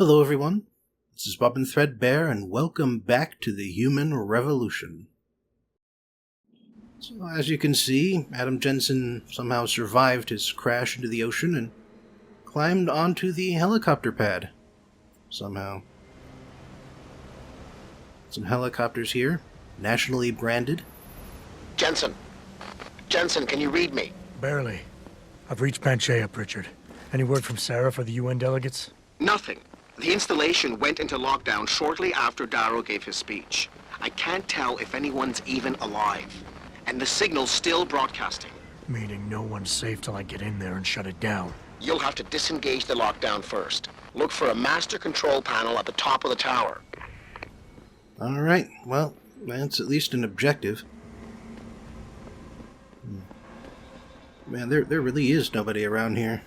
Hello everyone, this is Bobbin Threadbare and welcome back to the Human Revolution. So as you can see, Adam Jensen somehow survived his crash into the ocean and climbed onto the helicopter pad. Somehow. Some helicopters here, nationally branded. Jensen, can you read me? Barely. I've reached Panchea, Pritchard. Any word from Sarah for the UN delegates? Nothing. The installation went into lockdown shortly after Darrow gave his speech. I can't tell if anyone's even alive. And the signal's still broadcasting. Meaning no one's safe till I get in there and shut it down. You'll have to disengage the lockdown first. Look for a master control panel at the top of the tower. Alright, well, that's at least an objective. Man, there really is nobody around here.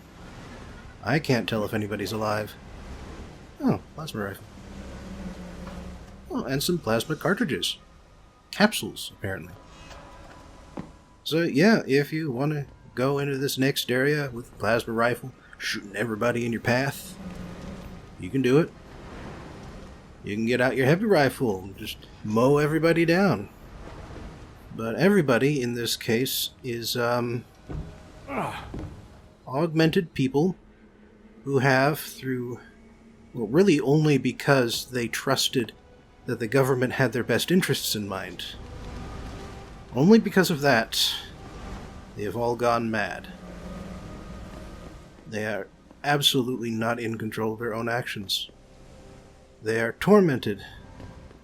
I can't tell if anybody's alive. Oh, plasma rifle. Oh, and some plasma cartridges. Capsules, apparently. So, yeah, if you want to go into this next area with a plasma rifle, shooting everybody in your path, you can do it. You can get out your heavy rifle and just mow everybody down. But everybody, in this case, is, augmented people who have, through... well, really only because they trusted that the government had their best interests in mind. Only because of that, they have all gone mad. They are absolutely not in control of their own actions. They are tormented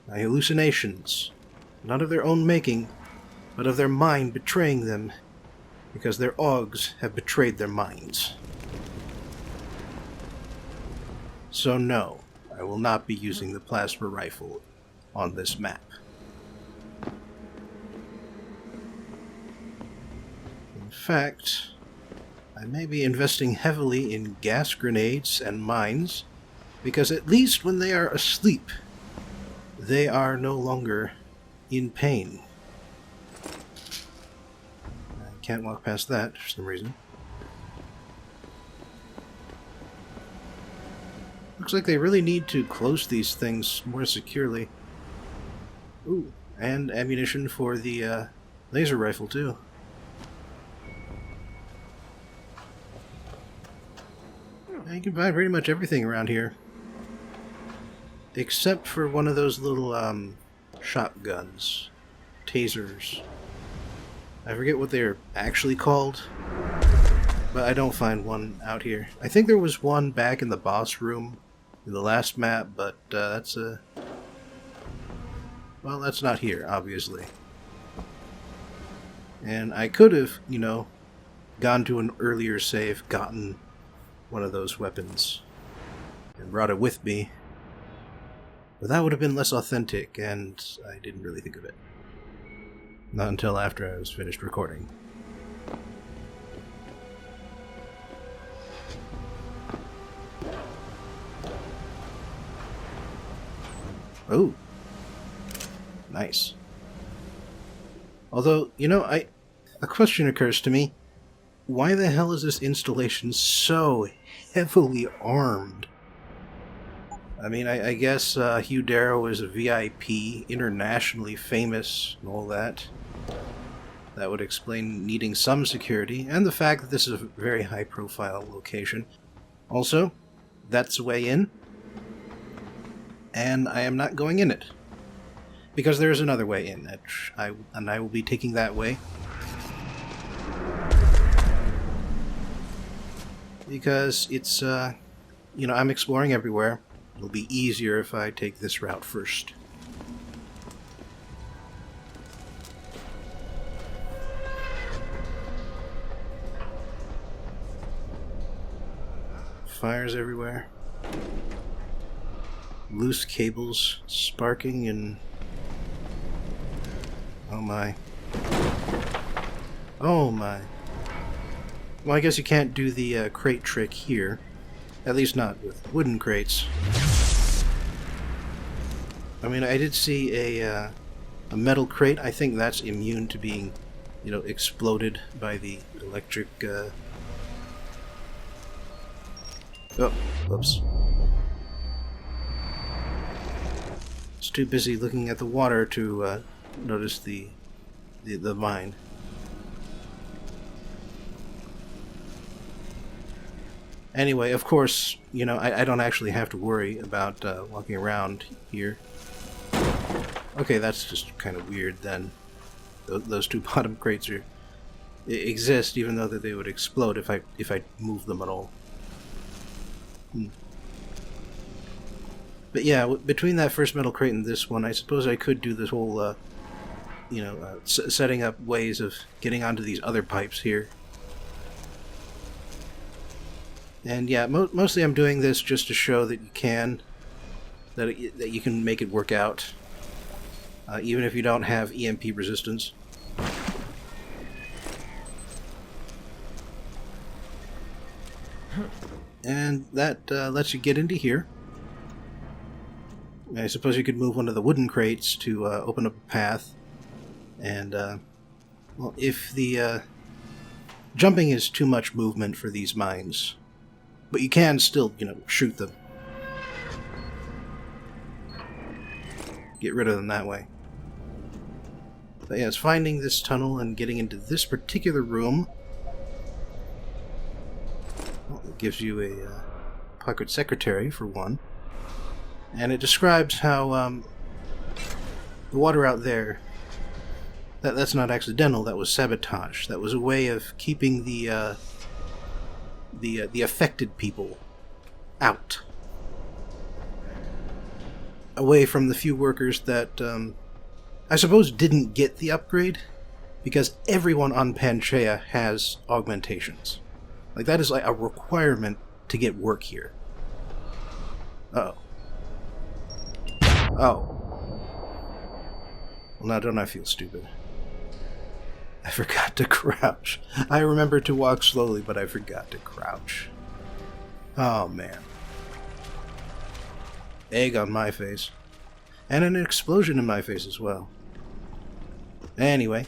by hallucinations, not of their own making, but of their mind betraying them, because their augs have betrayed their minds. So no, I will not be using the plasma rifle on this map. In fact, I may be investing heavily in gas grenades and mines, because at least when they are asleep, they are no longer in pain. I can't walk past that for some reason. Looks like they really need to close these things more securely. Ooh, and ammunition for the laser rifle too. Yeah, you can buy pretty much everything around here. Except for one of those little shotguns. Tasers. I forget what they're actually called, but I don't find one out here. I think there was one back in the boss room in the last map, but that's well, that's not here, obviously. And I could have, gone to an earlier save, gotten one of those weapons, and brought it with me. But that would have been less authentic, and I didn't really think of it. Not until after I was finished recording. Oh. Nice. Although, a question occurs to me. Why the hell is this installation so heavily armed? I mean, I guess Hugh Darrow is a VIP, internationally famous, and all that. That would explain needing some security, and the fact that this is a very high-profile location. Also, that's the way in. And I am not going in it. Because there is another way in, and I will be taking that way. Because it's, I'm exploring everywhere. It'll be easier if I take this route first. Fires everywhere. Loose cables sparking and... oh my. Oh my. Well, I guess you can't do the crate trick here. At least not with wooden crates. I mean, I did see a metal crate. I think that's immune to being, exploded by the electric... Oh, whoops. was too busy looking at the water to notice the mine. Anyway, of course, you know, I don't actually have to worry about walking around here. Okay, that's just kind of weird then. Those two bottom crates exist, even though that they would explode if I move them at all. But yeah, between that first metal crate and this one, I suppose I could do this whole, you know, setting up ways of getting onto these other pipes here. And yeah, mostly I'm doing this just to show that you can, that you can make it work out, even if you don't have EMP resistance. And that lets you get into here. I suppose you could move one of the wooden crates to open up a path. And, well, if the jumping is too much movement for these mines, but you can still, you know, shoot them. Get rid of them that way. But yeah, it's finding this tunnel and getting into this particular room. Well, it gives you a pocket secretary, for one. And it describes how the water out there, that's not accidental, that was sabotage. That was a way of keeping the affected people out. Away from the few workers that, I suppose, didn't get the upgrade, because everyone on Panchaea has augmentations. Like, that is like a requirement to get work here. Uh-oh. Oh. Well, now don't I feel stupid? I forgot to crouch. I remember to walk slowly, but I forgot to crouch. Oh, man. Egg on my face. And an explosion in my face as well. Anyway.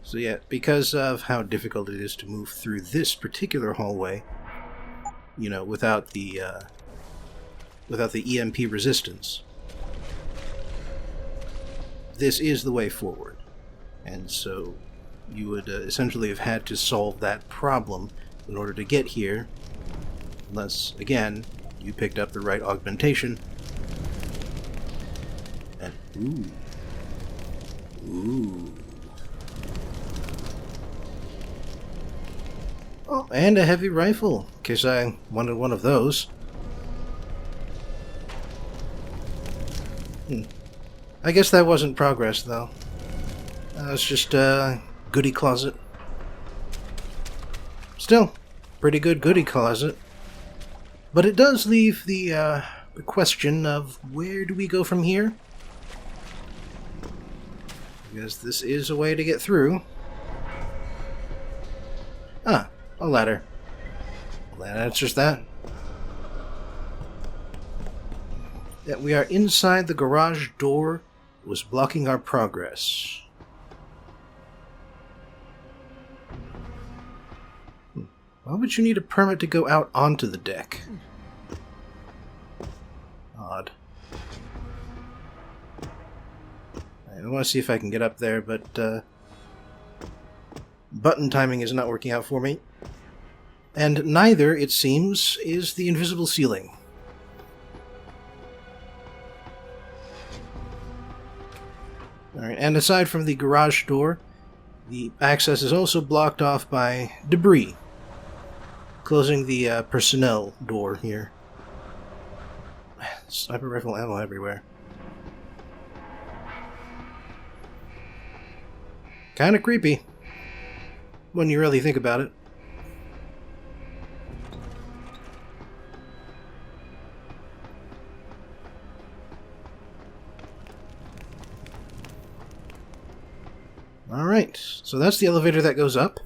So yeah, because of how difficult it is to move through this particular hallway, you know, without the EMP resistance, this is the way forward. And so you would essentially have had to solve that problem in order to get here, unless, again, you picked up the right augmentation. And, ooh. Oh, and a heavy rifle, in case I wanted one of those. I guess that wasn't progress, though. It's just a goodie closet. Still, pretty good goodie closet. But it does leave the question of where do we go from here? Because this is a way to get through. Ah, a ladder. Well, that answers that. That we are inside the garage door was blocking our progress. Why would you need a permit to go out onto the deck? Odd. I want to see if I can get up there, but button timing is not working out for me. And neither, it seems, is the invisible ceiling. Alright, and aside from the garage door, the access is also blocked off by debris, closing the personnel door here. Sniper rifle ammo everywhere. Kinda creepy, when you really think about it. Alright, so that's the elevator that goes up.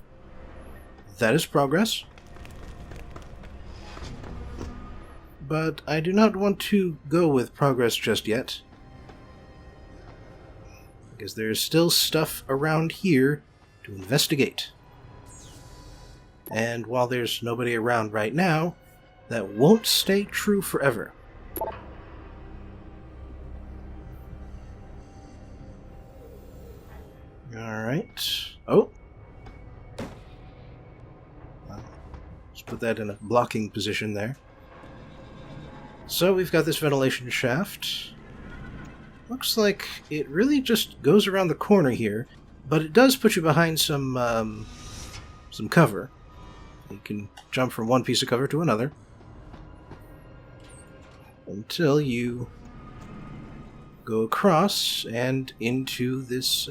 That is progress. But I do not want to go with progress just yet, because there is still stuff around here to investigate. And while there's nobody around right now, that won't stay true forever. Alright. Oh! Let's put that in a blocking position there. So we've got this ventilation shaft. Looks like it really just goes around the corner here, but it does put you behind some cover. You can jump from one piece of cover to another until you go across and into this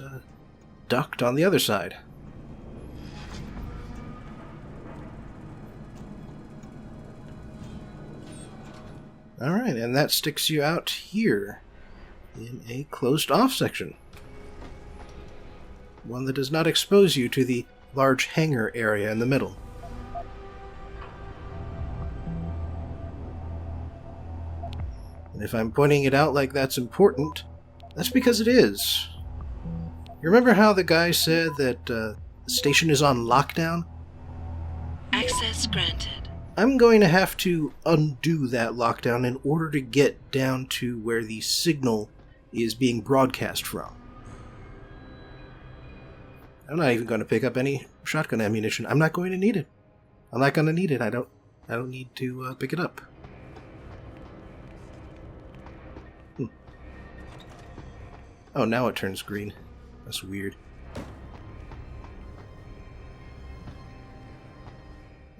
duct on the other side. Alright, and that sticks you out here in a closed-off section. One that does not expose you to the large hangar area in the middle. And if I'm pointing it out like that's important, that's because it is. You remember how the guy said that the station is on lockdown? Access granted. I'm going to have to undo that lockdown in order to get down to where the signal is being broadcast from. I'm not even going to pick up any shotgun ammunition. I'm not going to need it. I'm not going to need it. I don't need to pick it up. Oh, now it turns green. That's weird.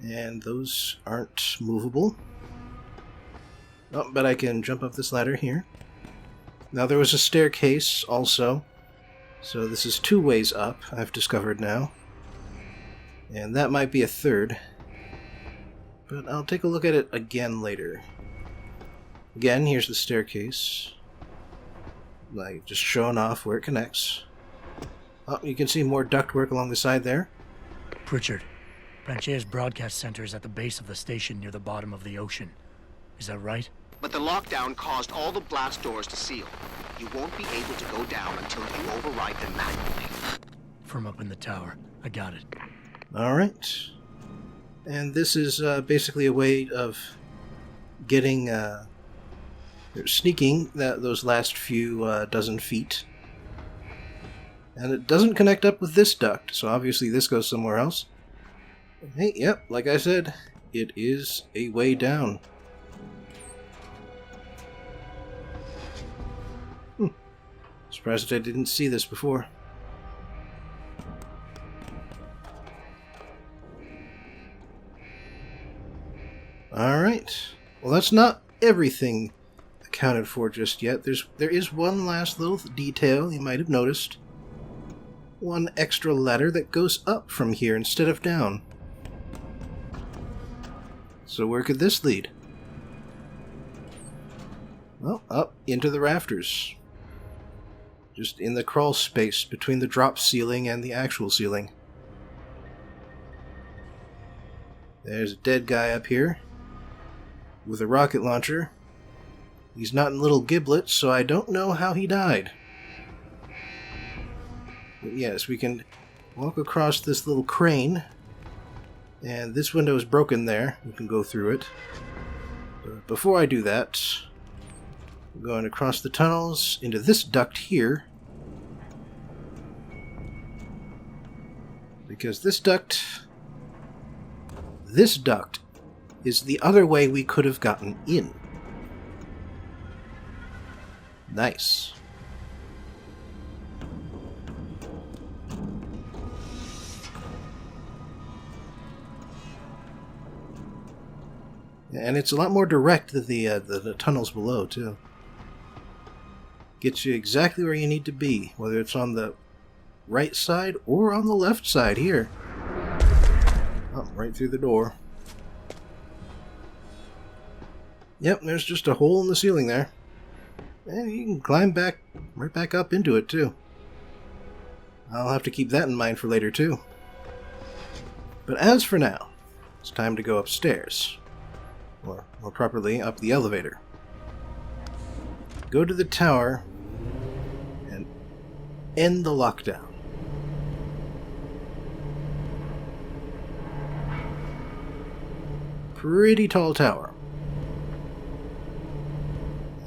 And those aren't movable. Oh, but I can jump up this ladder here. Now there was a staircase also. So this is 2 ways up, I've discovered now. And that might be a third. But I'll take a look at it again later. Again, here's the staircase. Like, just showing off where it connects. Oh, you can see more ductwork along the side there. Pritchard, Panchea's broadcast center is at the base of the station near the bottom of the ocean. Is that right? But the lockdown caused all the blast doors to seal. You won't be able to go down until you override them manually. From up in the tower. I got it. Alright. And this is basically a way of getting, sneaking those last few dozen feet. And it doesn't connect up with this duct, so obviously this goes somewhere else. Hey, yep, like I said, it is a way down. Surprised that I didn't see this before. Alright. Well, that's not everything accounted for just yet. There is one last little detail you might have noticed. One extra ladder that goes up from here instead of down. So where could this lead? Well, up into the rafters. Just in the crawl space between the drop ceiling and the actual ceiling. There's a dead guy up here with a rocket launcher. He's not in little giblets, so I don't know how he died. But yes, we can walk across this little crane, and this window is broken there. We can go through it. But before I do that, I'm going across the tunnels into this duct here, because this duct is the other way we could have gotten in. Nice. And it's a lot more direct than the tunnels below, too. Gets you exactly where you need to be, whether it's on the right side or on the left side here. Oh, right through the door. Yep, there's just a hole in the ceiling there. And you can climb right back up into it, too. I'll have to keep that in mind for later, too. But as for now, it's time to go upstairs. Or more properly, up the elevator. Go to the tower and end the lockdown. Pretty tall tower.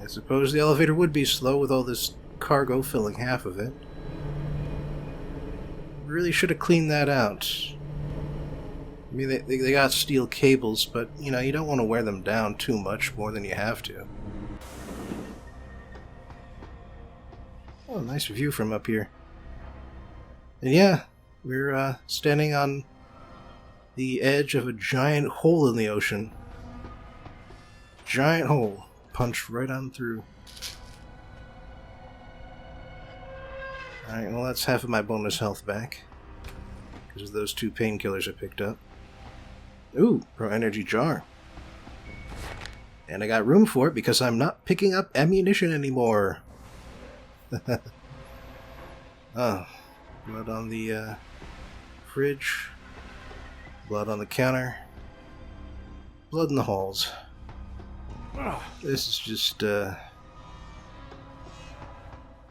I suppose the elevator would be slow with all this cargo filling half of it. really should have cleaned that out. I mean, they got steel cables, but, you know, you don't want to wear them down too much more than you have to. Oh, nice view from up here. And yeah, we're standing on the edge of a giant hole in the ocean. Giant hole. Punched right on through. Alright, well that's half of my bonus health back. Because of those 2 painkillers I picked up. Ooh, Pro Energy Jar. And I got room for it because I'm not picking up ammunition anymore. Oh, blood on the fridge. Blood on the counter. Blood in the halls. This is just a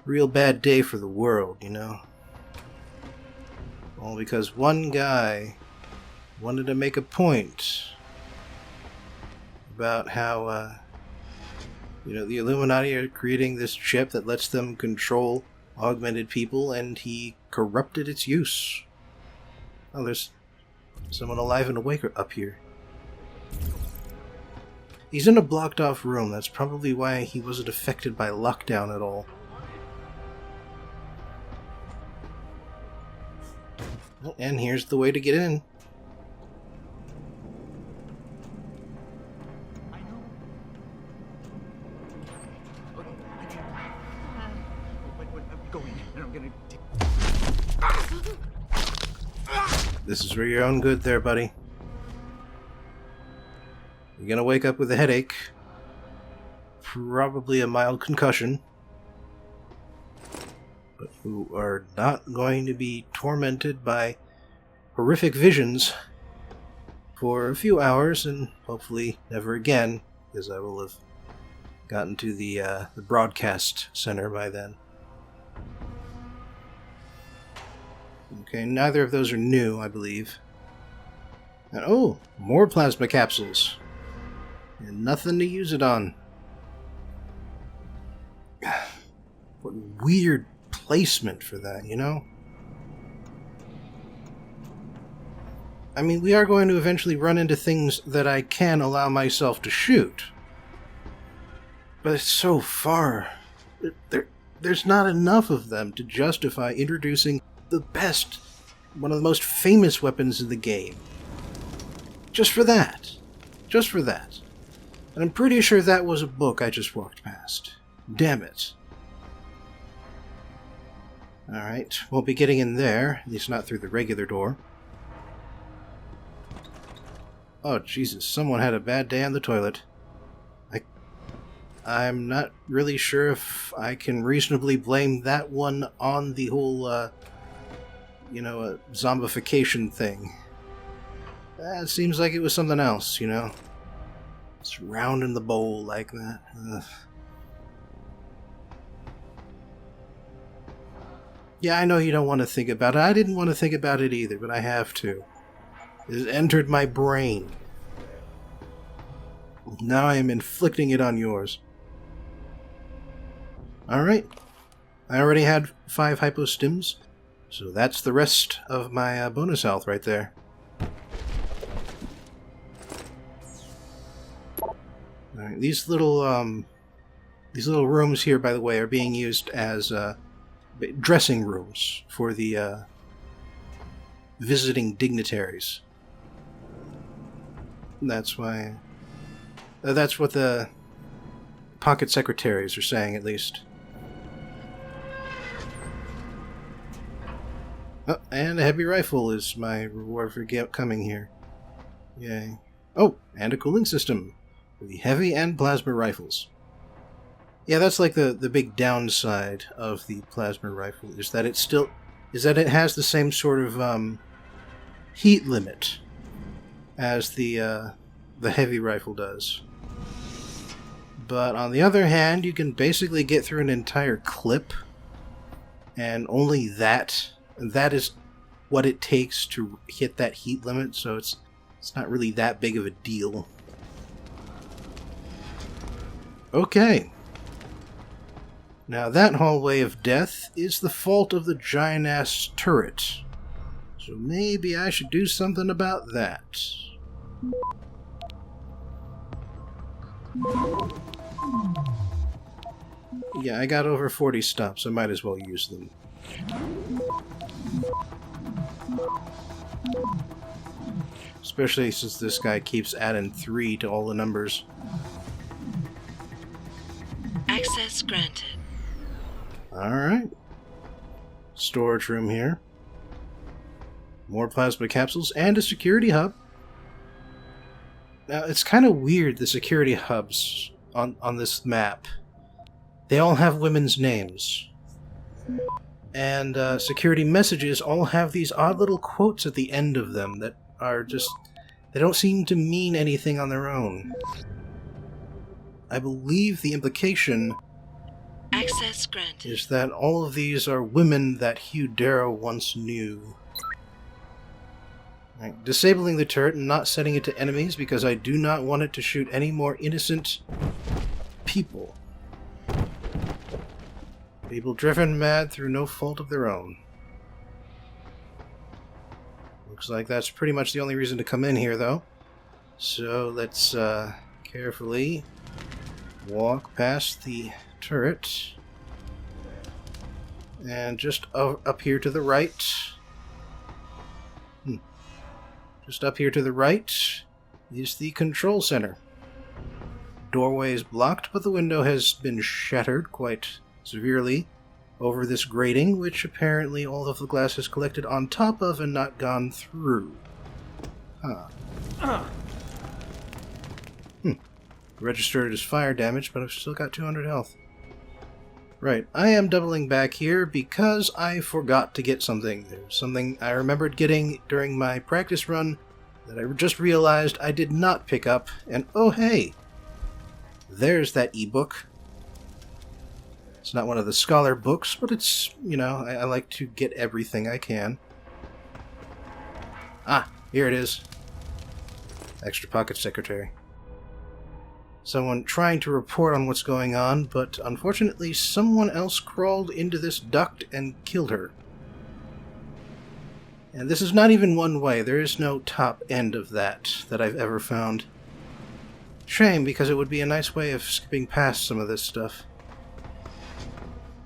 real bad day for the world, you know? All because one guy wanted to make a point about how, you know, the Illuminati are creating this chip that lets them control augmented people, and he corrupted its use. Oh, there's someone alive and awake up here. He's in a blocked-off room. That's probably why he wasn't affected by lockdown at all. And here's the way to get in. This is for your own good there, buddy. You're gonna wake up with a headache. Probably a mild concussion. But you are not going to be tormented by horrific visions for a few hours, and hopefully never again, because I will have gotten to the broadcast center by then. Okay, neither of those are new, I believe. And, oh, more plasma capsules. And nothing to use it on. What weird placement for that, you know? I mean, we are going to eventually run into things that I can allow myself to shoot. But it's so far. There's not enough of them to justify introducing the best, one of the most famous weapons in the game. Just for that. Just for that. And I'm pretty sure that was a book I just walked past. Damn it. Alright, won't be getting in there, at least not through the regular door. Oh, Jesus, someone had a bad day on the toilet. I'm not really sure if I can reasonably blame that one on the whole, zombification thing. It seems like it was something else, you know? It's round in the bowl like that. Ugh. Yeah, I know you don't want to think about it. I didn't want to think about it either, but I have to. It has entered my brain. Now I am inflicting it on yours. Alright. I already had 5 hypostims, so that's the rest of my bonus health right there. Alright, these little rooms here, by the way, are being used as dressing rooms for the visiting dignitaries. That's why. That's what the pocket secretaries are saying, at least. Oh, and a heavy rifle is my reward for coming here. Yay. Oh, and a cooling system for the heavy and plasma rifles. Yeah, that's like the big downside of the plasma rifle, is that it has the same sort of heat limit as the heavy rifle does. But on the other hand, you can basically get through an entire clip, and only that is what it takes to hit that heat limit, so it's not really that big of a deal. Okay. Now that hallway of death is the fault of the giant-ass turret. So maybe I should do something about that. Yeah, I got over 40 stops. I might as well use them. Especially since this guy keeps adding 3 to all the numbers. Access granted. Alright. Storage room here. More plasma capsules and a security hub. Now, it's kind of weird, the security hubs on this map. They all have women's names. And security messages all have these odd little quotes at the end of them that are just... they don't seem to mean anything on their own. I believe the implication Access granted. is that all of these are women that Hugh Darrow once knew. Right. Disabling the turret and not setting it to enemies because I do not want it to shoot any more innocent people. People driven mad through no fault of their own. Looks like that's pretty much the only reason to come in here, though. So let's carefully walk past the turret. And just up here to the right. Just up here to the right is the control center. Doorway is blocked, but the window has been shattered quite severely over this grating, which apparently all of the glass is collected on top of and not gone through. Registered as fire damage, but I've still got 200 health. Right, I am doubling back here because I forgot to get something. There's something I remembered getting during my practice run that I just realized I did not pick up, and oh hey! There's that ebook. It's not one of the scholar books, but it's, you know, I like to get everything I can. Ah, here it is. Extra pocket secretary. Someone trying to report on what's going on, but unfortunately someone else crawled into this duct and killed her. And this is not even one way. There is no top end of that I've ever found. Shame, because it would be a nice way of skipping past some of this stuff.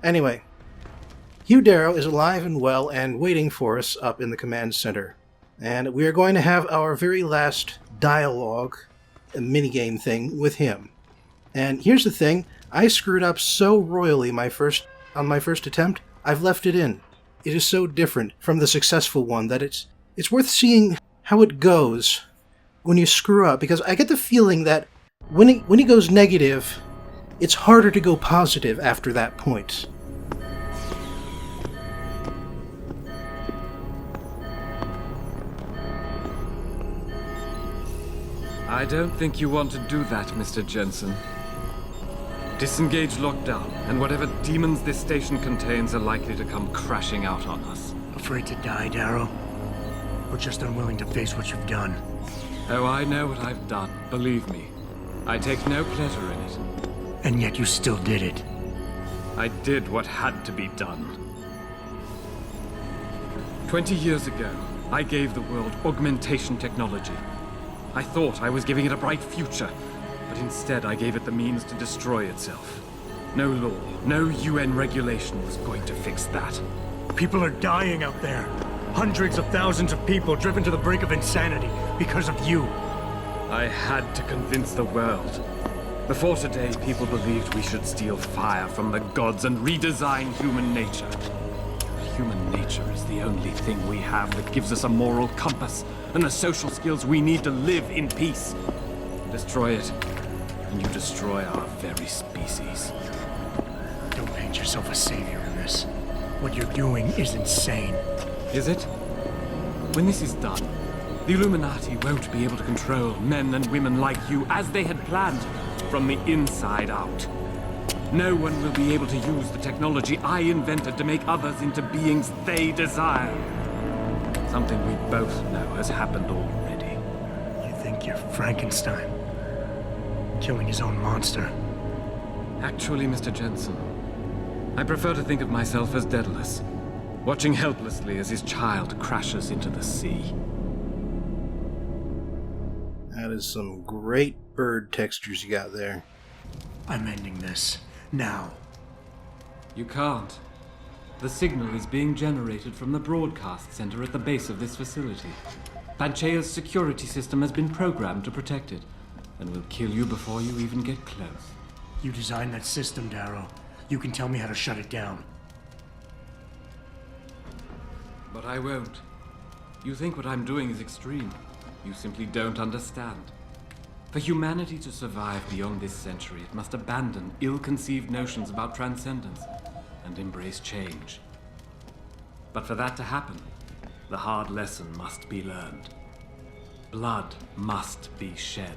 Anyway, Hugh Darrow is alive and well and waiting for us up in the command center. And we are going to have our very last dialogue, a minigame thing, with him. And here's the thing, I screwed up so royally on my first attempt, I've left it in. It is so different from the successful one that it's worth seeing how it goes when you screw up, because I get the feeling that when he goes negative, it's harder to go positive after that point. I don't think you want to do that, Mr. Jensen. Disengage lockdown, and whatever demons this station contains are likely to come crashing out on us. Afraid to die, Darrow? Or just unwilling to face what you've done? Oh, I know what I've done, believe me. I take no pleasure in it. And yet you still did it. I did what had to be done. 20 years ago, I gave the world augmentation technology. I thought I was giving it a bright future, but instead I gave it the means to destroy itself. No law, no UN regulation was going to fix that. People are dying out there. Hundreds of thousands of people driven to the brink of insanity because of you. I had to convince the world. Before today, people believed we should steal fire from the gods and redesign human nature. But human nature is the only thing we have that gives us a moral compass and the social skills we need to live in peace. Destroy it, and you destroy our very species. Don't paint yourself a savior in this. What you're doing is insane. Is it? When this is done, the Illuminati won't be able to control men and women like you as they had planned, from the inside out. No one will be able to use the technology I invented to make others into beings they desire. Something we both know has happened already. You think you're Frankenstein? Killing his own monster? Actually, Mr. Jensen, I prefer to think of myself as Daedalus. watching helplessly as his child crashes into the sea. That is some great bird textures you got there. I'm ending this. Now. You can't. The signal is being generated from the broadcast center at the base of this facility. Panchea's security system has been programmed to protect it, and will kill you before you even get close. You designed that system, Darrow. You can tell me how to shut it down. But I won't. You think what I'm doing is extreme. You simply don't understand. For humanity to survive beyond this century, it must abandon ill-conceived notions about transcendence and embrace change. But for that to happen, the hard lesson must be learned. Blood must be shed.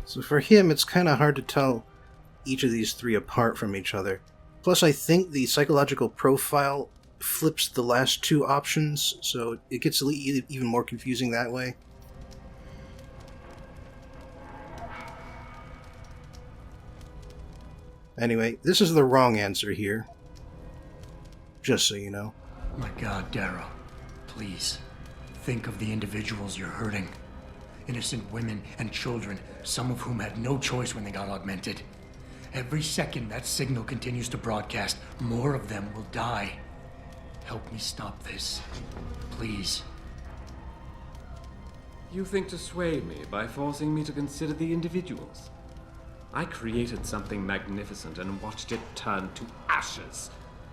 So for him, it's kind of hard to tell each of these three apart from each other. Plus, I think the psychological profile flips the last two options, so it gets even more confusing that way. Anyway, this is the wrong answer here. Just so you know. My God, Darrow. Please, think of the individuals you're hurting. Innocent women and children, some of whom had no choice when they got augmented. Every second that signal continues to broadcast, more of them will die. Help me stop this. Please. You think to sway me by forcing me to consider the individuals? I created something magnificent and watched it turn to ashes.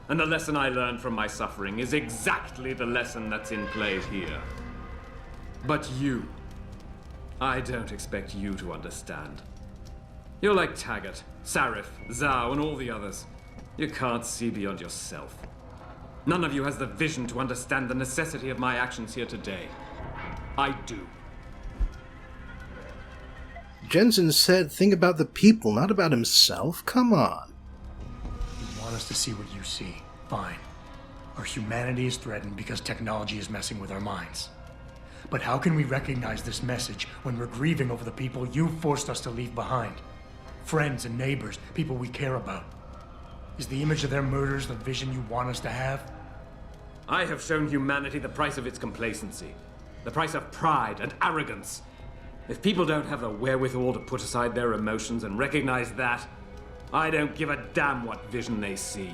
And the lesson I learned from my suffering is exactly the lesson that's in play here. But you, I don't expect you to understand. You're like Taggart, Sarif, Zhao, and all the others. You can't see beyond yourself. None of you has the vision to understand the necessity of my actions here today. I do. Jensen said, think about the people, not about himself. Come on. You want us to see what you see. Fine. Our humanity is threatened because technology is messing with our minds. But how can we recognize this message when we're grieving over the people you forced us to leave behind? Friends and neighbors, people we care about. Is the image of their murders the vision you want us to have? I have shown humanity the price of its complacency. The price of pride and arrogance. If people don't have the wherewithal to put aside their emotions and recognize that, I don't give a damn what vision they see.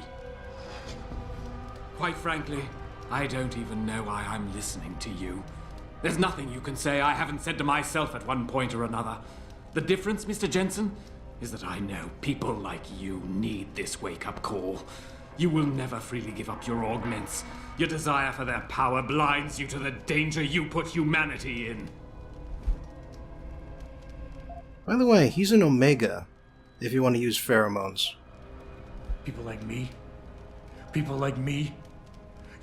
Quite frankly, I don't even know why I'm listening to you. There's nothing you can say I haven't said to myself at one point or another. The difference, Mr. Jensen, is that I know people like you need this wake-up call. You will never freely give up your augments. Your desire for their power blinds you to the danger you put humanity in. By the way, he's an Omega, if you want to use pheromones. People like me? People like me?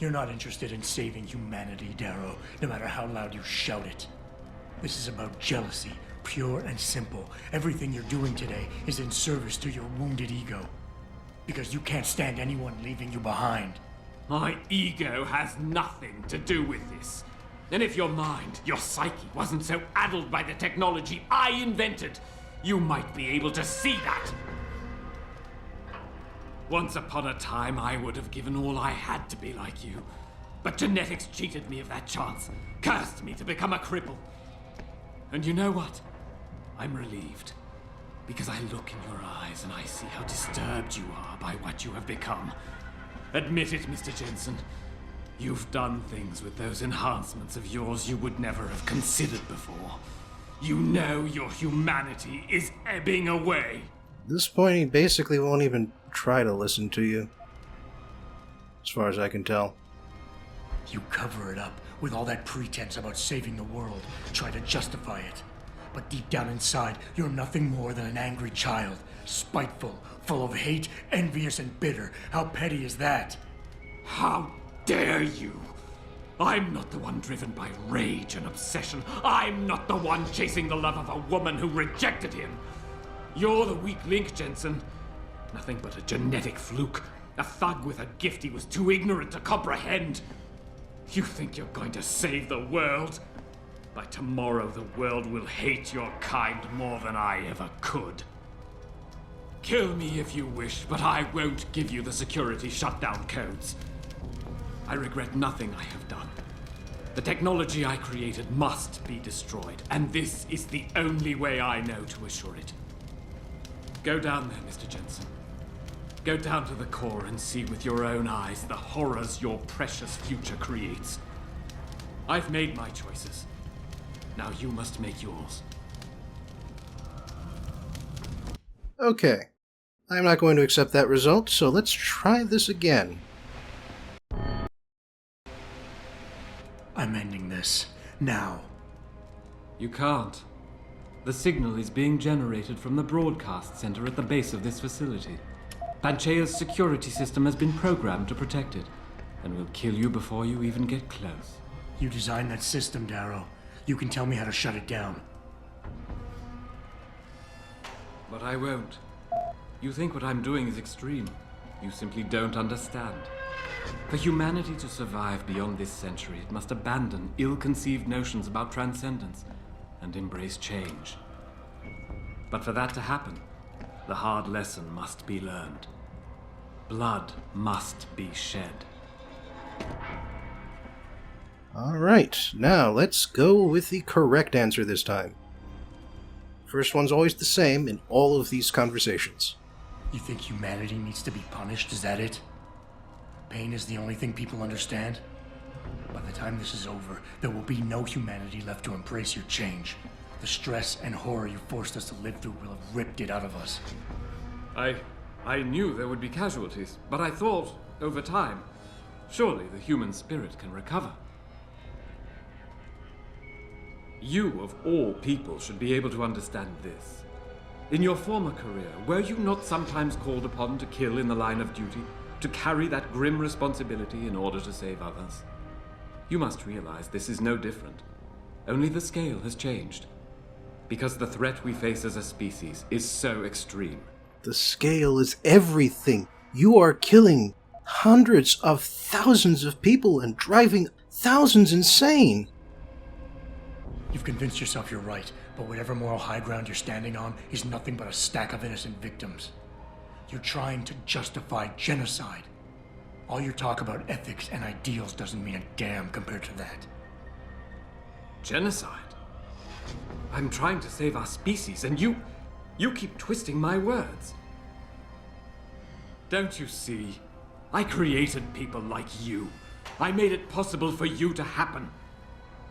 You're not interested in saving humanity, Darrow, no matter how loud you shout it. This is about jealousy, pure and simple. Everything you're doing today is in service to your wounded ego. Because you can't stand anyone leaving you behind. My ego has nothing to do with this. And if your mind, your psyche, wasn't so addled by the technology I invented, you might be able to see that. Once upon a time, I would have given all I had to be like you. But genetics cheated me of that chance, cursed me to become a cripple. And you know what? I'm relieved. Because I look in your eyes and I see how disturbed you are by what you have become. Admit it, Mr. Jensen. You've done things with those enhancements of yours you would never have considered before. You know your humanity is ebbing away. At this point, he basically won't even try to listen to you. As far as I can tell. You cover it up with all that pretense about saving the world, try to justify it. But deep down inside, you're nothing more than an angry child. Spiteful, full of hate, envious and bitter. How petty is that? How dare you? I'm not the one driven by rage and obsession. I'm not the one chasing the love of a woman who rejected him. You're the weak link, Jensen. Nothing but a genetic fluke. A thug with a gift he was too ignorant to comprehend. You think you're going to save the world? By tomorrow, the world will hate your kind more than I ever could. Kill me if you wish, but I won't give you the security shutdown codes. I regret nothing I have done. The technology I created must be destroyed, and this is the only way I know to assure it. Go down there, Mr. Jensen. Go down to the core and see with your own eyes the horrors your precious future creates. I've made my choices. Now you must make yours. Okay. I'm not going to accept that result, so let's try this again. I'm ending this. Now. You can't. The signal is being generated from the broadcast center at the base of this facility. Panchea's security system has been programmed to protect it, and will kill you before you even get close. You designed that system, Darrow. You can tell me how to shut it down. But I won't. You think what I'm doing is extreme. You simply don't understand. For humanity to survive beyond this century, it must abandon ill-conceived notions about transcendence and embrace change. But for that to happen, the hard lesson must be learned. Blood must be shed. Alright, now let's go with the correct answer this time. First one's always the same in all of these conversations. You think humanity needs to be punished, is that it? Pain is the only thing people understand? By the time this is over, there will be no humanity left to embrace your change. The stress and horror you forced us to live through will have ripped it out of us. I knew there would be casualties, but I thought, over time, surely the human spirit can recover. You, of all people, should be able to understand this. In your former career, were you not sometimes called upon to kill in the line of duty? To carry that grim responsibility in order to save others? You must realize this is no different. Only the scale has changed. Because the threat we face as a species is so extreme. The scale is everything. You are killing hundreds of thousands of people and driving thousands insane. You've convinced yourself you're right, but whatever moral high ground you're standing on is nothing but a stack of innocent victims. You're trying to justify genocide. All your talk about ethics and ideals doesn't mean a damn compared to that. Genocide? I'm trying to save our species, and you keep twisting my words. Don't you see? I created people like you. I made it possible for you to happen.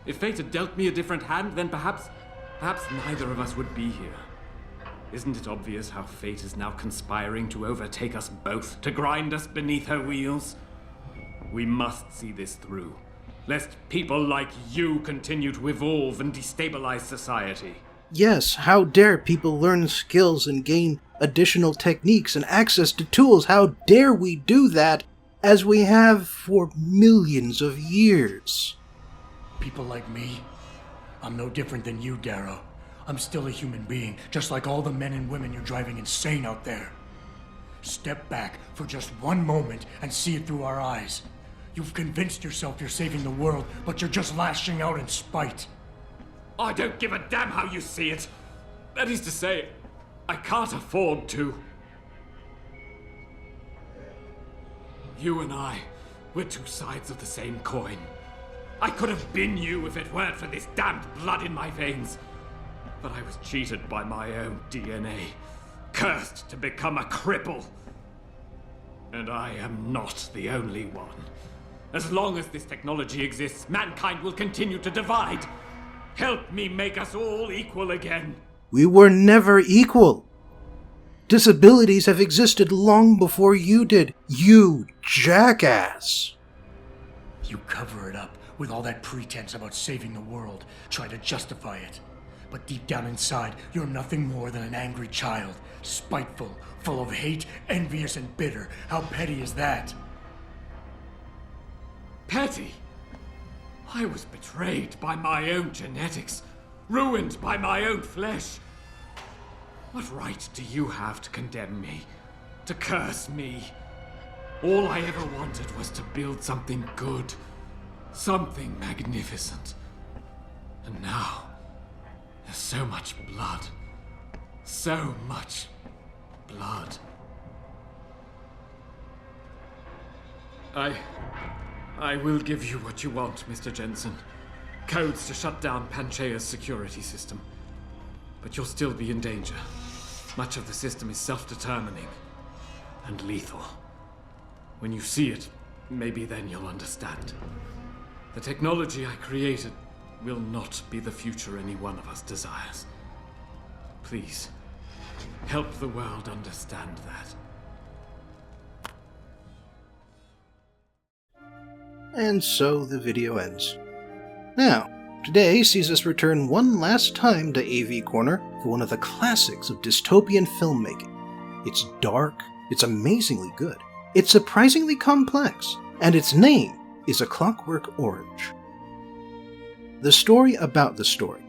If fate had dealt me a different hand, then perhaps neither of us would be here. Isn't it obvious how fate is now conspiring to overtake us both, to grind us beneath her wheels? We must see this through, lest people like you continue to evolve and destabilize society. Yes, how dare people learn skills and gain additional techniques and access to tools? How dare we do that as we have for millions of years? People like me? I'm no different than you, Darrow. I'm still a human being, just like all the men and women you're driving insane out there. Step back for just one moment and see it through our eyes. You've convinced yourself you're saving the world, but you're just lashing out in spite. I don't give a damn how you see it. That is to say, I can't afford to. You and I, we're two sides of the same coin. I could have been you if it weren't for this damned blood in my veins. But I was cheated by my own DNA, cursed to become a cripple. And I am not the only one. As long as this technology exists, mankind will continue to divide. Help me make us all equal again. We were never equal. Disabilities have existed long before you did, you jackass. You cover it up with all that pretense about saving the world, try to justify it. But deep down inside, you're nothing more than an angry child, spiteful, full of hate, envious and bitter. How petty is that? Petty? I was betrayed by my own genetics, ruined by my own flesh. What right do you have to condemn me, to curse me? All I ever wanted was to build something good, something magnificent. And now, there's so much blood, so much blood. I will give you what you want, Mr. Jensen. Codes to shut down Panchaea's security system. But you'll still be in danger. Much of the system is self-determining and lethal. When you see it, maybe then you'll understand. The technology I created will not be the future any one of us desires. Please, help the world understand that. And so the video ends. Now, today sees us return one last time to AV Corner for one of the classics of dystopian filmmaking. It's dark, it's amazingly good, it's surprisingly complex, and its name is A Clockwork Orange. The story about the story.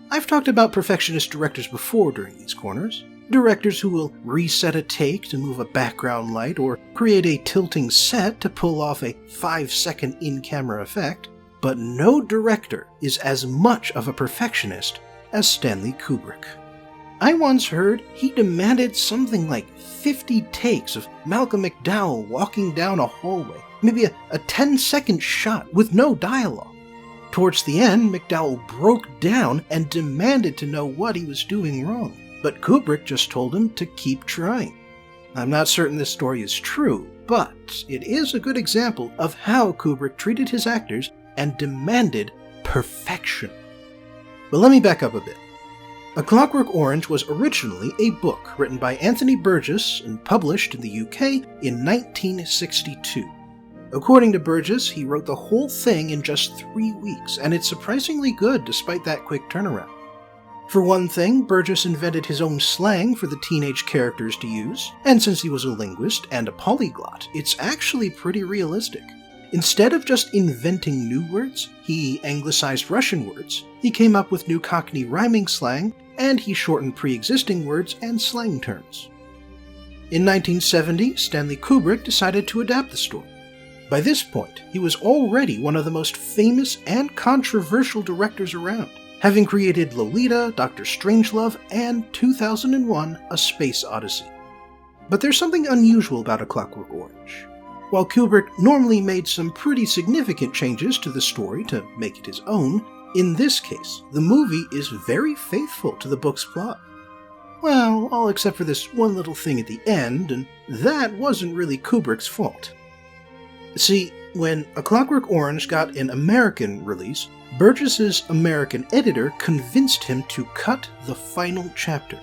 I've talked about perfectionist directors before during these corners. Directors who will reset a take to move a background light or create a tilting set to pull off a 5-second in-camera effect. But no director is as much of a perfectionist as Stanley Kubrick. I once heard he demanded something like 50 takes of Malcolm McDowell walking down a hallway, maybe a 10-second shot with no dialogue. Towards the end, McDowell broke down and demanded to know what he was doing wrong, but Kubrick just told him to keep trying. I'm not certain this story is true, but it is a good example of how Kubrick treated his actors and demanded perfection. But let me back up a bit. A Clockwork Orange was originally a book written by Anthony Burgess and published in the UK in 1962. According to Burgess, he wrote the whole thing in just 3 weeks, and it's surprisingly good despite that quick turnaround. For one thing, Burgess invented his own slang for the teenage characters to use, and since he was a linguist and a polyglot, it's actually pretty realistic. Instead of just inventing new words, he anglicized Russian words, he came up with new Cockney rhyming slang, and he shortened pre-existing words and slang terms. In 1970, Stanley Kubrick decided to adapt the story. By this point, he was already one of the most famous and controversial directors around, having created Lolita, Dr. Strangelove, and 2001: A Space Odyssey. But there's something unusual about A Clockwork Orange. While Kubrick normally made some pretty significant changes to the story to make it his own, in this case, the movie is very faithful to the book's plot. Well, all except for this one little thing at the end, and that wasn't really Kubrick's fault. See, when A Clockwork Orange got an American release, Burgess's American editor convinced him to cut the final chapter.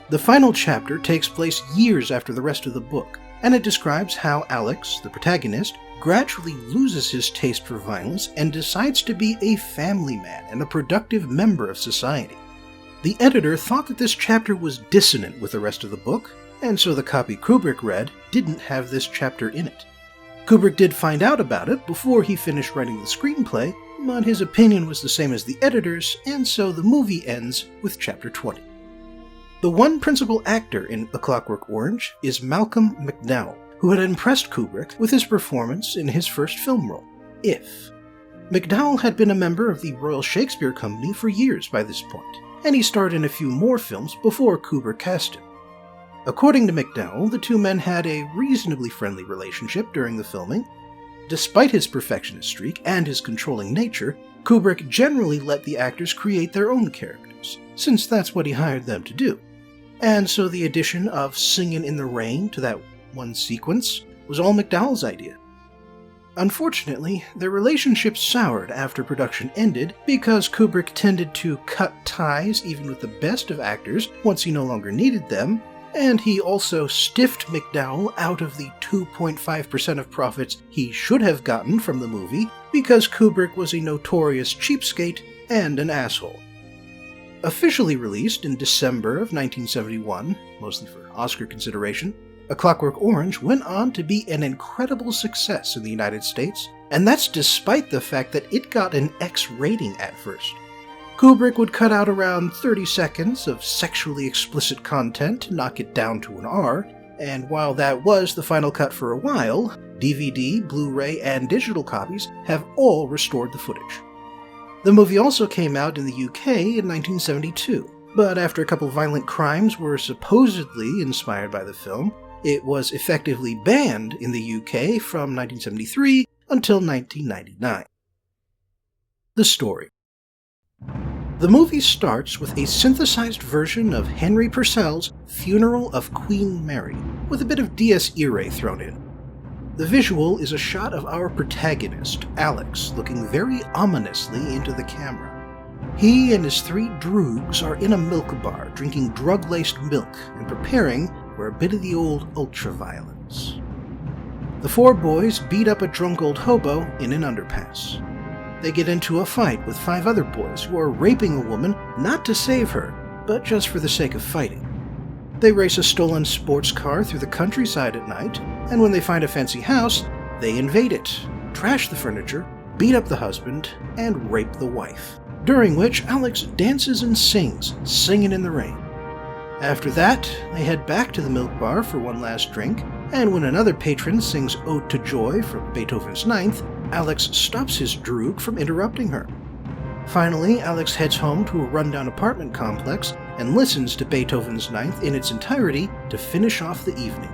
The final chapter takes place years after the rest of the book, and it describes how Alex, the protagonist, gradually loses his taste for violence and decides to be a family man and a productive member of society. The editor thought that this chapter was dissonant with the rest of the book, and so the copy Kubrick read didn't have this chapter in it. Kubrick did find out about it before he finished writing the screenplay, but his opinion was the same as the editor's, and so the movie ends with Chapter 20. The one principal actor in A Clockwork Orange is Malcolm McDowell, who had impressed Kubrick with his performance in his first film role, If. McDowell had been a member of the Royal Shakespeare Company for years by this point, and he starred in a few more films before Kubrick cast him. According to McDowell, the two men had a reasonably friendly relationship during the filming. Despite his perfectionist streak and his controlling nature, Kubrick generally let the actors create their own characters, since that's what he hired them to do. And so the addition of Singin' in the Rain to that one sequence was all McDowell's idea. Unfortunately, their relationship soured after production ended because Kubrick tended to cut ties even with the best of actors once he no longer needed them, and he also stiffed McDowell out of the 2.5% of profits he should have gotten from the movie because Kubrick was a notorious cheapskate and an asshole. Officially released in December of 1971, mostly for Oscar consideration, A Clockwork Orange went on to be an incredible success in the United States, and that's despite the fact that it got an X rating at first. Kubrick would cut out around 30 seconds of sexually explicit content to knock it down to an R, and while that was the final cut for a while, DVD, Blu-ray, and digital copies have all restored the footage. The movie also came out in the UK in 1972, But after a couple violent crimes were supposedly inspired by the film, it was effectively banned in the UK from 1973 until 1999. The story. The movie starts with a synthesized version of Henry Purcell's Funeral of Queen Mary, with a bit of Dies Irae thrown in. The visual is a shot of our protagonist, Alex, looking very ominously into the camera. He and his 3 droogs are in a milk bar, drinking drug-laced milk and preparing for a bit of the old ultraviolence. The 4 boys beat up a drunk old hobo in an underpass. They get into a fight with 5 other boys who are raping a woman not to save her, but just for the sake of fighting. They race a stolen sports car through the countryside at night, and when they find a fancy house, they invade it, trash the furniture, beat up the husband, and rape the wife. During which Alex dances and sings, Singin' in the Rain. After that, they head back to the milk bar for one last drink, and when another patron sings Ode to Joy from Beethoven's Ninth, Alex stops his droog from interrupting her. Finally, Alex heads home to a rundown apartment complex and listens to Beethoven's Ninth in its entirety to finish off the evening.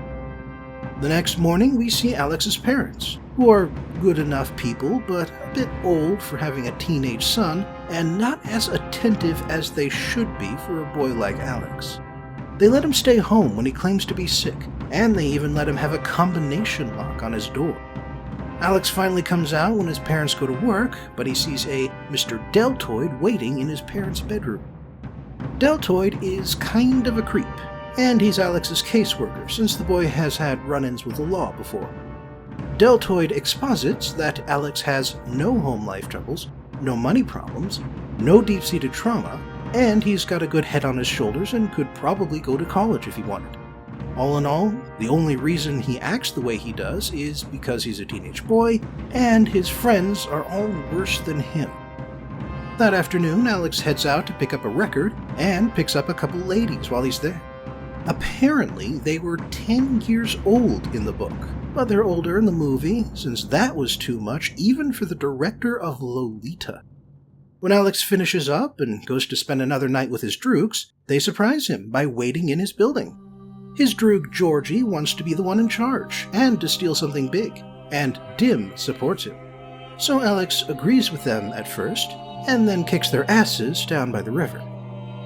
The next morning, we see Alex's parents, who are good enough people, but a bit old for having a teenage son, and not as attentive as they should be for a boy like Alex. They let him stay home when he claims to be sick, and they even let him have a combination lock on his door. Alex finally comes out when his parents go to work, but he sees a Mr. Deltoid waiting in his parents' bedroom. Deltoid is kind of a creep, and he's Alex's caseworker since the boy has had run-ins with the law before. Deltoid exposits that Alex has no home life troubles, no money problems, no deep-seated trauma, and he's got a good head on his shoulders and could probably go to college if he wanted. All in all, the only reason he acts the way he does is because he's a teenage boy, and his friends are all worse than him. That afternoon, Alex heads out to pick up a record, and picks up a couple ladies while he's there. Apparently, they were 10 years old in the book, but they're older in the movie, since that was too much even for the director of Lolita. When Alex finishes up and goes to spend another night with his droogs, they surprise him by waiting in his building. His droog Georgie wants to be the one in charge, and to steal something big, and Dim supports him. So Alex agrees with them at first, and then kicks their asses down by the river.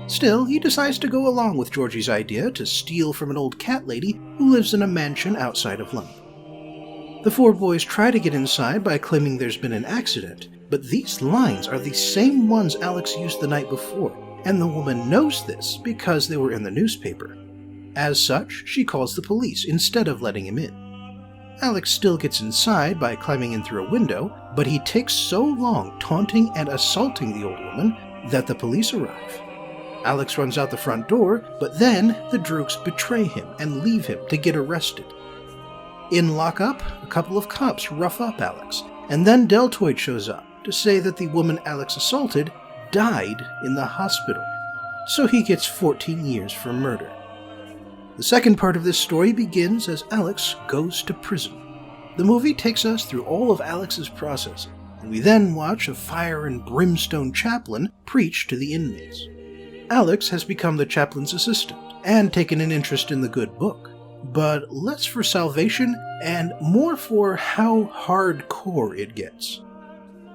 Still, he decides to go along with Georgie's idea to steal from an old cat lady who lives in a mansion outside of London. The 4 boys try to get inside by claiming there's been an accident, but these lines are the same ones Alex used the night before, and the woman knows this because they were in the newspaper. As such, she calls the police instead of letting him in. Alex still gets inside by climbing in through a window, but he takes so long taunting and assaulting the old woman that the police arrive. Alex runs out the front door, but then the droogs betray him and leave him to get arrested. In lockup, a couple of cops rough up Alex, and then Deltoid shows up to say that the woman Alex assaulted died in the hospital, so he gets 14 years for murder. The second part of this story begins as Alex goes to prison. The movie takes us through all of Alex's process, and we then watch a fire and brimstone chaplain preach to the inmates. Alex has become the chaplain's assistant, and taken an interest in the good book, but less for salvation and more for how hardcore it gets.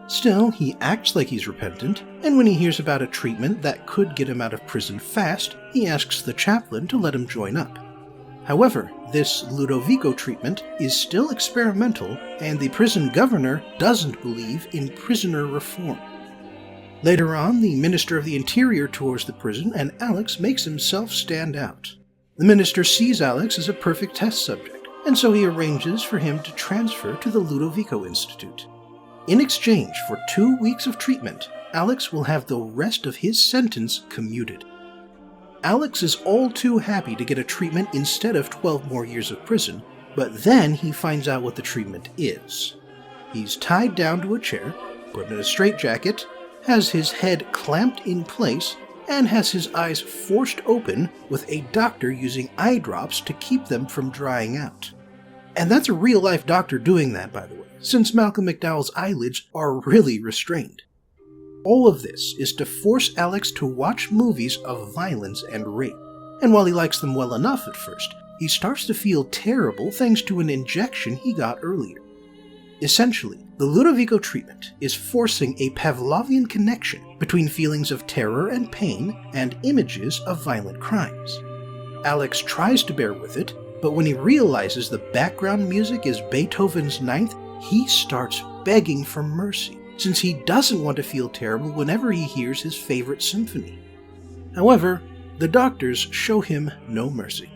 Still, he acts like he's repentant, and when he hears about a treatment that could get him out of prison fast, he asks the chaplain to let him join up. However, this Ludovico treatment is still experimental, and the prison governor doesn't believe in prisoner reform. Later on, the Minister of the Interior tours the prison, and Alex makes himself stand out. The minister sees Alex as a perfect test subject, and so he arranges for him to transfer to the Ludovico Institute. In exchange for 2 weeks of treatment, Alex will have the rest of his sentence commuted. Alex is all too happy to get a treatment instead of 12 more years of prison, but then he finds out what the treatment is. He's tied down to a chair, put in a straitjacket, has his head clamped in place, and has his eyes forced open with a doctor using eye drops to keep them from drying out. And that's a real-life doctor doing that, by the way, since Malcolm McDowell's eyelids are really restrained. All of this is to force Alex to watch movies of violence and rape. And while he likes them well enough at first, he starts to feel terrible thanks to an injection he got earlier. Essentially, the Ludovico treatment is forcing a Pavlovian connection between feelings of terror and pain and images of violent crimes. Alex tries to bear with it, but when he realizes the background music is Beethoven's Ninth, he starts begging for mercy, since he doesn't want to feel terrible whenever he hears his favorite symphony. However, the doctors show him no mercy.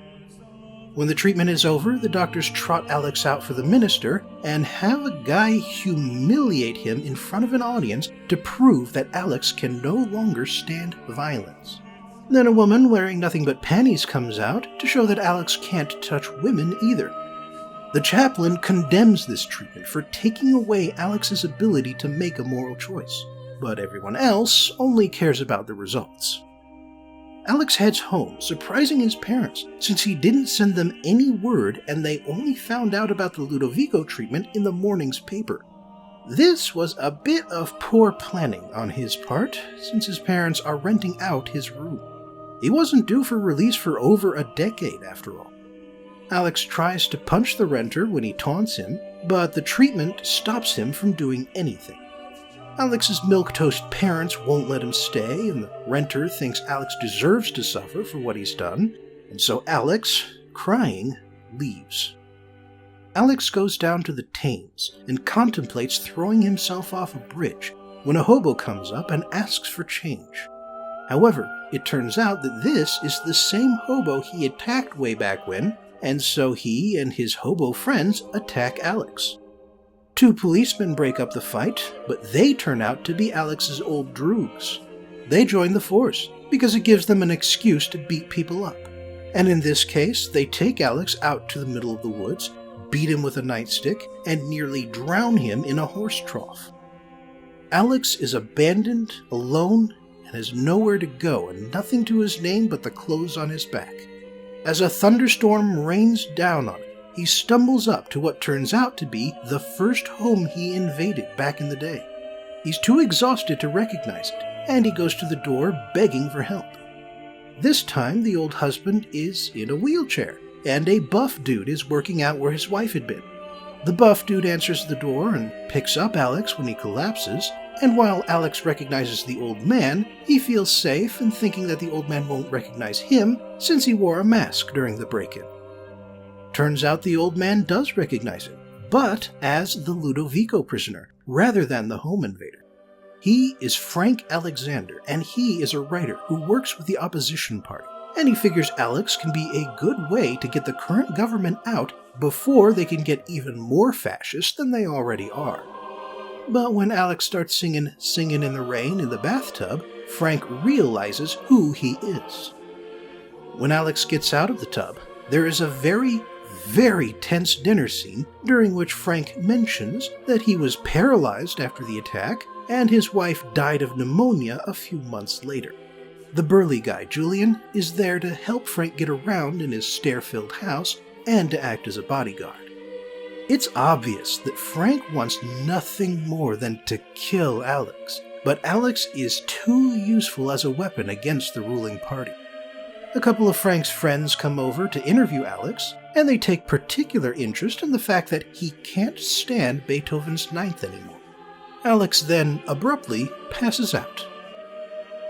When the treatment is over, the doctors trot Alex out for the minister and have a guy humiliate him in front of an audience to prove that Alex can no longer stand violence. Then a woman wearing nothing but panties comes out to show that Alex can't touch women either. The chaplain condemns this treatment for taking away Alex's ability to make a moral choice, but everyone else only cares about the results. Alex heads home, surprising his parents, since he didn't send them any word and they only found out about the Ludovico treatment in the morning's paper. This was a bit of poor planning on his part, since his parents are renting out his room. He wasn't due for release for over a decade, after all. Alex tries to punch the renter when he taunts him, but the treatment stops him from doing anything. Alex's milquetoast parents won't let him stay, and the renter thinks Alex deserves to suffer for what he's done, and so Alex, crying, leaves. Alex goes down to the Thames and contemplates throwing himself off a bridge when a hobo comes up and asks for change. However, it turns out that this is the same hobo he attacked way back when, and so he and his hobo friends attack Alex. 2 policemen break up the fight, but they turn out to be Alex's old droogs. They join the force, because it gives them an excuse to beat people up. And in this case, they take Alex out to the middle of the woods, beat him with a nightstick, and nearly drown him in a horse trough. Alex is abandoned, alone, and has nowhere to go and nothing to his name but the clothes on his back. As a thunderstorm rains down on him, he stumbles up to what turns out to be the first home he invaded back in the day. He's too exhausted to recognize it, and he goes to the door begging for help. This time, the old husband is in a wheelchair, and a buff dude is working out where his wife had been. The buff dude answers the door and picks up Alex when he collapses, and while Alex recognizes the old man, he feels safe in thinking that the old man won't recognize him since he wore a mask during the break-in. Turns out the old man does recognize him, but as the Ludovico prisoner, rather than the home invader. He is Frank Alexander, and he is a writer who works with the opposition party, and he figures Alex can be a good way to get the current government out before they can get even more fascist than they already are. But when Alex starts singing in the Rain in the bathtub, Frank realizes who he is. When Alex gets out of the tub, there is a very tense dinner scene during which Frank mentions that he was paralyzed after the attack and his wife died of pneumonia a few months later. The burly guy, Julian, is there to help Frank get around in his stair-filled house and to act as a bodyguard. It's obvious that Frank wants nothing more than to kill Alex, but Alex is too useful as a weapon against the ruling party. A couple of Frank's friends come over to interview Alex, and they take particular interest in the fact that he can't stand Beethoven's Ninth anymore. Alex then abruptly passes out.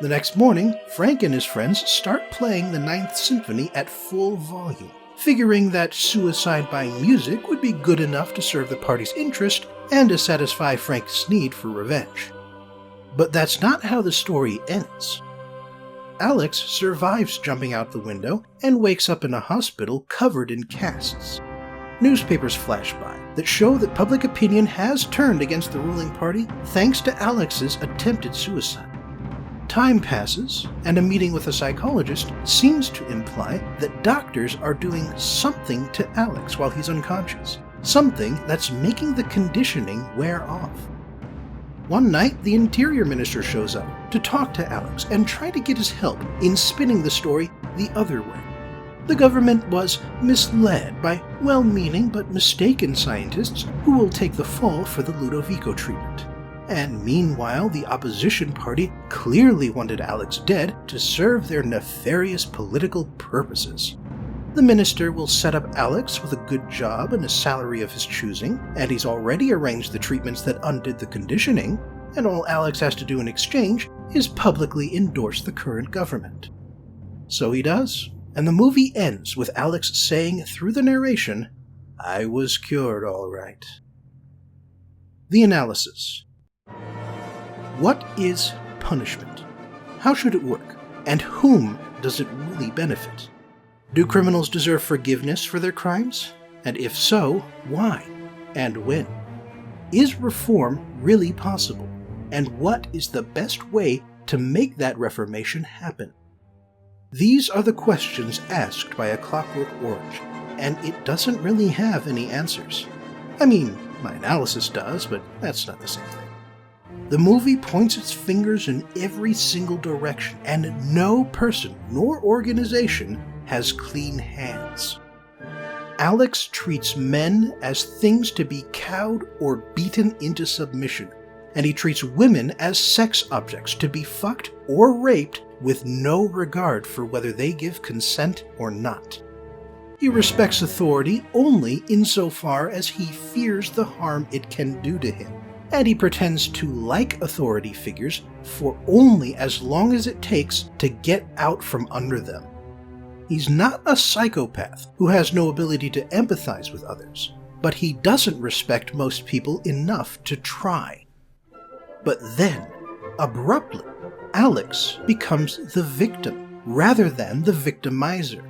The next morning, Frank and his friends start playing the Ninth Symphony at full volume, figuring that suicide by music would be good enough to serve the party's interest and to satisfy Frank's need for revenge. But that's not how the story ends. Alex survives jumping out the window and wakes up in a hospital covered in casts. Newspapers flash by that show that public opinion has turned against the ruling party thanks to Alex's attempted suicide. Time passes, and a meeting with a psychologist seems to imply that doctors are doing something to Alex while he's unconscious, something that's making the conditioning wear off. One night, the Interior Minister shows up to talk to Alex and try to get his help in spinning the story the other way. The government was misled by well-meaning but mistaken scientists who will take the fall for the Ludovico treatment. And meanwhile, the opposition party clearly wanted Alex dead to serve their nefarious political purposes. The minister will set up Alex with a good job and a salary of his choosing, and he's already arranged the treatments that undid the conditioning, and all Alex has to do in exchange is publicly endorse the current government. So he does, and the movie ends with Alex saying through the narration, "I was cured all right." The analysis. What is punishment? How should it work? And whom does it really benefit? Do criminals deserve forgiveness for their crimes? And if so, why? And when? Is reform really possible? And what is the best way to make that reformation happen? These are the questions asked by A Clockwork Orange, and it doesn't really have any answers. I mean, my analysis does, but that's not the same thing. The movie points its fingers in every single direction, and no person nor organization has clean hands. Alex treats men as things to be cowed or beaten into submission, and he treats women as sex objects to be fucked or raped with no regard for whether they give consent or not. He respects authority only insofar as he fears the harm it can do to him, and he pretends to like authority figures for only as long as it takes to get out from under them. He's not a psychopath who has no ability to empathize with others, but he doesn't respect most people enough to try. But then, abruptly, Alex becomes the victim rather than the victimizer.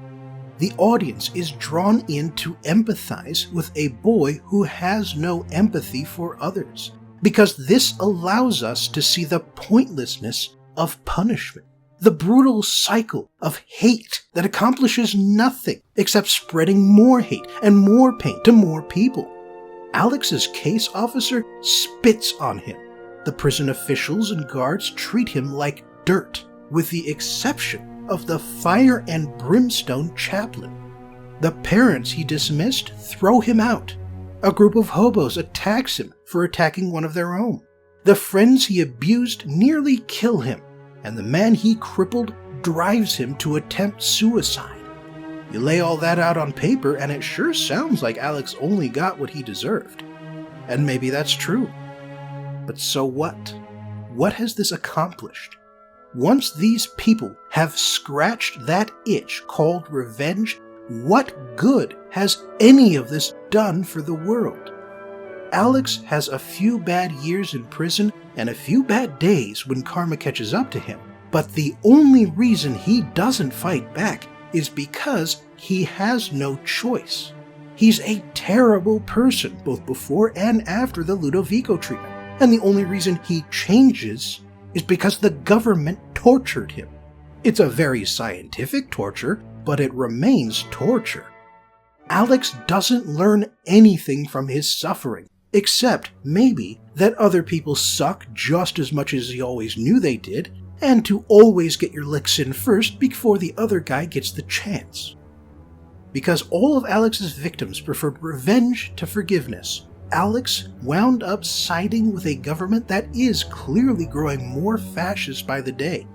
The audience is drawn in to empathize with a boy who has no empathy for others, because this allows us to see the pointlessness of punishment, the brutal cycle of hate that accomplishes nothing except spreading more hate and more pain to more people. Alex's case officer spits on him. The prison officials and guards treat him like dirt, with the exception of the fire and brimstone chaplain. The parents he dismissed throw him out. A group of hobos attacks him for attacking one of their own. The friends he abused nearly kill him, and the man he crippled drives him to attempt suicide. You lay all that out on paper, and it sure sounds like Alex only got what he deserved. And maybe that's true. But so what? What has this accomplished? Once these people have scratched that itch called revenge, what good has any of this done for the world? Alex has a few bad years in prison and a few bad days when karma catches up to him, but the only reason he doesn't fight back is because he has no choice. He's a terrible person both before and after the Ludovico treatment, and the only reason he changes is because the government tortured him. It's a very scientific torture, but it remains torture. Alex doesn't learn anything from his suffering, except maybe that other people suck just as much as he always knew they did, and to always get your licks in first before the other guy gets the chance. Because all of Alex's victims preferred revenge to forgiveness, Alex wound up siding with a government that is clearly growing more fascist by the day.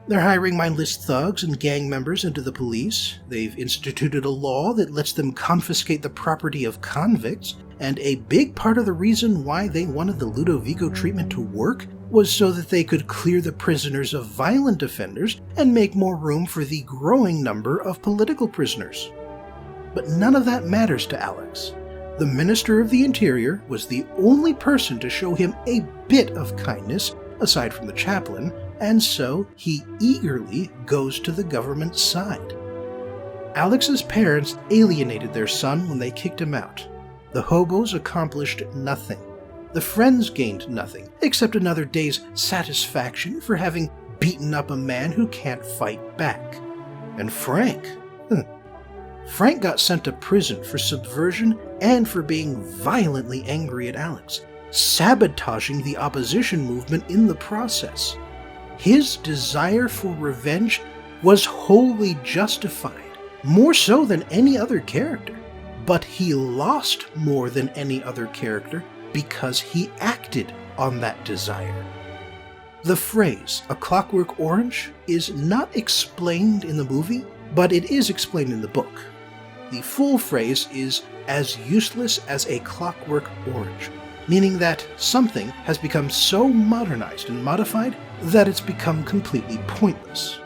They're hiring mindless thugs and gang members into the police, they've instituted a law that lets them confiscate the property of convicts, and a big part of the reason why they wanted the Ludovico treatment to work was so that they could clear the prisoners of violent offenders and make more room for the growing number of political prisoners. But none of that matters to Alex. The Minister of the Interior was the only person to show him a bit of kindness, aside from the chaplain, and so he eagerly goes to the government's side. Alex's parents alienated their son when they kicked him out. The hobos accomplished nothing. The friends gained nothing, except another day's satisfaction for having beaten up a man who can't fight back. And Frank got sent to prison for subversion and for being violently angry at Alex, sabotaging the opposition movement in the process. His desire for revenge was wholly justified, more so than any other character. But he lost more than any other character because he acted on that desire. The phrase, "a clockwork orange," is not explained in the movie, but it is explained in the book. The full phrase is "as useless as a clockwork orange," meaning that something has become so modernized and modified that it's become completely pointless.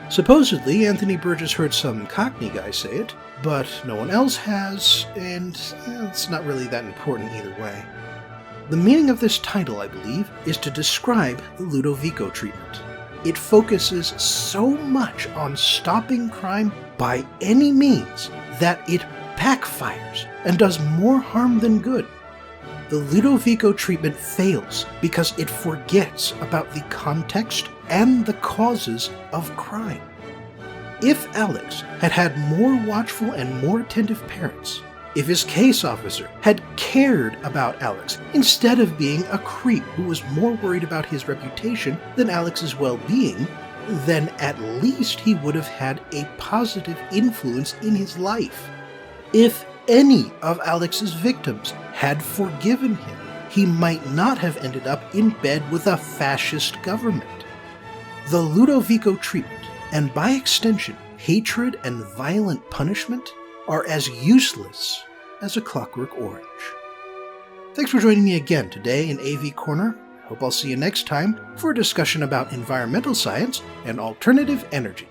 Supposedly, Anthony Burgess heard some Cockney guy say it, but no one else has, and it's not really that important either way. The meaning of this title, I believe, is to describe the Ludovico treatment. It focuses so much on stopping crime by any means that it backfires and does more harm than good. The Ludovico treatment fails because it forgets about the context and the causes of crime. If Alex had had more watchful and more attentive parents, if his case officer had cared about Alex instead of being a creep who was more worried about his reputation than Alex's well-being, then at least he would have had a positive influence in his life. If any of Alex's victims had forgiven him, he might not have ended up in bed with a fascist government. The Ludovico treatment, and by extension, hatred and violent punishment, are as useless as a clockwork orange. Thanks for joining me again today in AV Corner. I hope I'll see you next time for a discussion about environmental science and alternative energy.